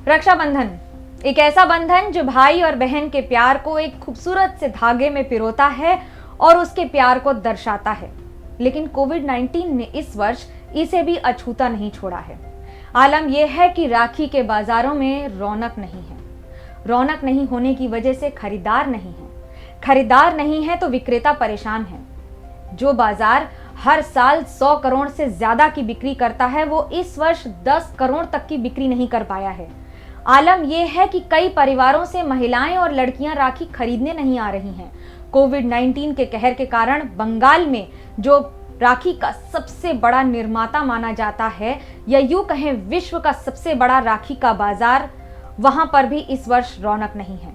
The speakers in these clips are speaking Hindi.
रक्षाबंधन एक ऐसा बंधन जो भाई और बहन के प्यार को एक खूबसूरत से धागे में पिरोता है और उसके प्यार को दर्शाता है। लेकिन कोविड-19 ने इस वर्ष इसे भी अछूता नहीं छोड़ा है। आलम यह है कि राखी के बाजारों में रौनक नहीं है। रौनक नहीं होने की वजह से खरीदार नहीं है। खरीदार नहीं है तो विक्रेता परेशान है। जो बाजार हर साल 100 करोड़ से ज्यादा की बिक्री करता है वो इस वर्ष 10 करोड़ तक की बिक्री नहीं कर पाया है। आलम यह है कि कई परिवारों से महिलाएं और लड़कियां राखी खरीदने नहीं आ रही हैं। कोविड-19 के कहर के कारण बंगाल में जो राखी का सबसे बड़ा निर्माता माना जाता है या यूं कहें विश्व का सबसे बड़ा राखी का बाजार, वहां पर भी इस वर्ष रौनक नहीं है।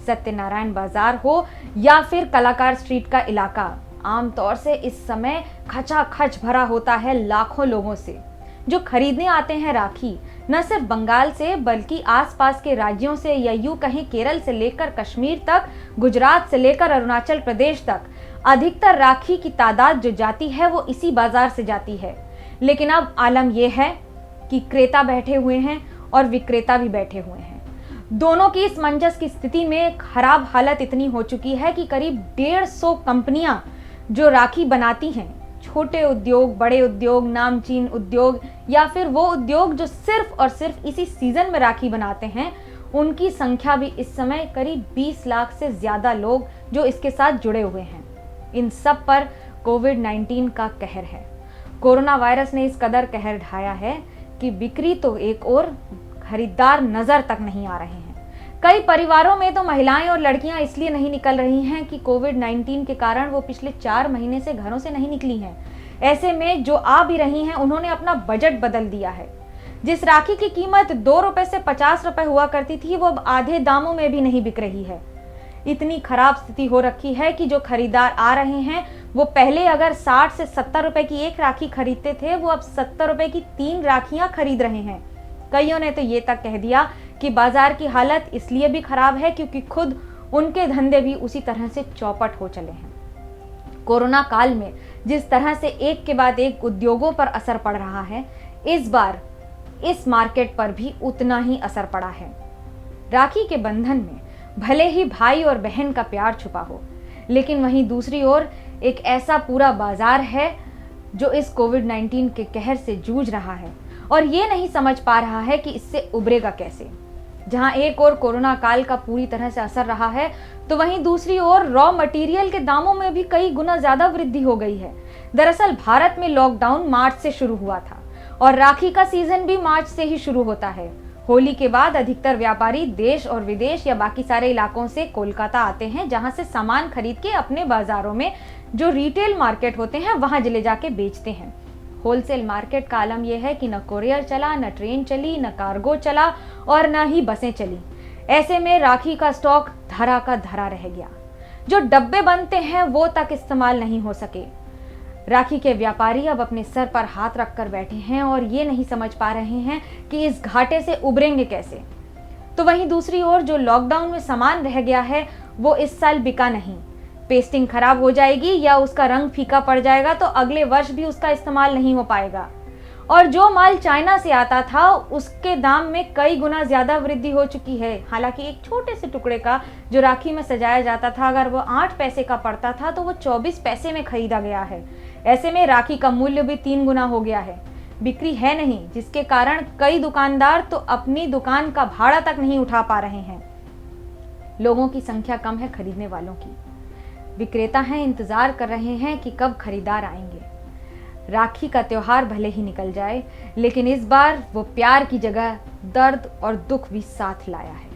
सत्यनारायण बाजार हो या फिर कलाकार स्ट्रीट का इलाका, आमतौर से इस समय खचाखच भरा होता है लाखों लोगों से जो खरीदने आते हैं राखी। न सिर्फ बंगाल से बल्कि आसपास के राज्यों से या यूं कहें केरल से लेकर कश्मीर तक, गुजरात से लेकर अरुणाचल प्रदेश तक अधिकतर राखी की तादाद जो जाती है वो इसी बाजार से जाती है। लेकिन अब आलम यह है कि क्रेता बैठे हुए हैं और विक्रेता भी बैठे हुए हैं। दोनों की इस मंजस की स्थिति में खराब हालत इतनी हो चुकी है कि करीब 150 कंपनियां जो राखी बनाती हैं, छोटे उद्योग, बड़े उद्योग, नामचीन उद्योग या फिर वो उद्योग जो सिर्फ और सिर्फ इसी सीजन में राखी बनाते हैं, उनकी संख्या भी इस समय करीब 20 लाख से ज्यादा लोग जो इसके साथ जुड़े हुए हैं। इन सब पर कोविड-19 का कहर है। कोरोना वायरस ने इस कदर कहर ढाया है कि बिक्री तो एक और, खरीदार नजर तक नहीं आ रहे हैं। कई परिवारों में तो महिलाएं और लड़कियां इसलिए नहीं निकल रही हैं कि कोविड-19 के कारण वो पिछले 4 महीने से घरों से नहीं निकली हैं। ऐसे में जो आ भी रही हैं उन्होंने अपना बजट बदल दिया है। जिस राखी की कीमत 2 रुपए से 50 रुपए हुआ करती थी वो अब आधे दामों में भी नहीं बिक रही है। इतनी खराब स्थिति हो रखी है कि जो खरीदार आ रहे हैं वो पहले अगर 60 से 70 रुपए की एक राखी खरीदते थे, वो अब 70 रुपए की 3 राखियां खरीद रहे हैं। कईयों ने तो ये तक कह दिया कि बाजार की हालत इसलिए भी खराब है क्योंकि खुद उनके धंधे भी उसी तरह से चौपट हो चले हैं। कोरोना काल में जिस तरह से एक के बाद एक उद्योगों पर असर पड़ रहा है, इस बार इस मार्केट पर भी उतना ही असर पड़ा है। राखी के बंधन में भले ही भाई और बहन का प्यार छुपा हो, लेकिन वहीं दूसरी ओर एक ऐसा पूरा बाजार है जो इस कोविड-19 के कहर से जूझ रहा है और ये नहीं समझ पा रहा है कि इससे उबरेगा कैसे। जहां एक ओर कोरोना काल का पूरी तरह से असर रहा है, तो वहीं दूसरी ओर रॉ मटेरियल के दामों में भी कई गुना ज्यादा वृद्धि हो गई है। दरअसल भारत में लॉकडाउन मार्च से शुरू हुआ था और राखी का सीजन भी मार्च से ही शुरू होता है। होली के बाद अधिकतर व्यापारी देश और विदेश या बाकी सारे इलाकों से कोलकाता आते हैं, जहां से सामान खरीद के अपने बाजारों में जो रिटेल मार्केट होते हैं वहां ले जाके बेचते हैं। होलसेल मार्केट का आलम यह है कि न कोरियर चला, न ट्रेन चली, न कार्गो चला और न ही बसें चली। ऐसे में राखी का स्टॉक धरा का धरा रह गया। जो डब्बे बनते हैं वो तक इस्तेमाल नहीं हो सके। राखी के व्यापारी अब अपने सर पर हाथ रखकर बैठे हैं और ये नहीं समझ पा रहे हैं कि इस घाटे से उबरेंगे कैसे। तो वहीं दूसरी ओर जो लॉकडाउन में सामान रह गया है वो इस साल बिका नहीं। पेस्टिंग खराब हो जाएगी या उसका रंग फीका पड़ जाएगा तो अगले वर्ष भी उसका इस्तेमाल नहीं हो पाएगा। और जो माल चाइना से आता था उसके दाम में कई गुना ज्यादा वृद्धि हो चुकी है। हालांकि एक छोटे से टुकड़े का जो राखी में सजाया जाता था, अगर वो 8 पैसे का पड़ता था तो वो 24 पैसे में खरीदा गया है। ऐसे में राखी का मूल्य भी 3 गुना हो गया है। बिक्री है नहीं, जिसके कारण कई दुकानदार तो अपनी दुकान का भाड़ा तक नहीं उठा पा रहे हैं। लोगों की संख्या कम है, खरीदने वालों की। विक्रेता हैं, इंतजार कर रहे हैं कि कब खरीदार आएंगे। राखी का त्योहार भले ही निकल जाए, लेकिन इस बार वो प्यार की जगह दर्द और दुख भी साथ लाया है।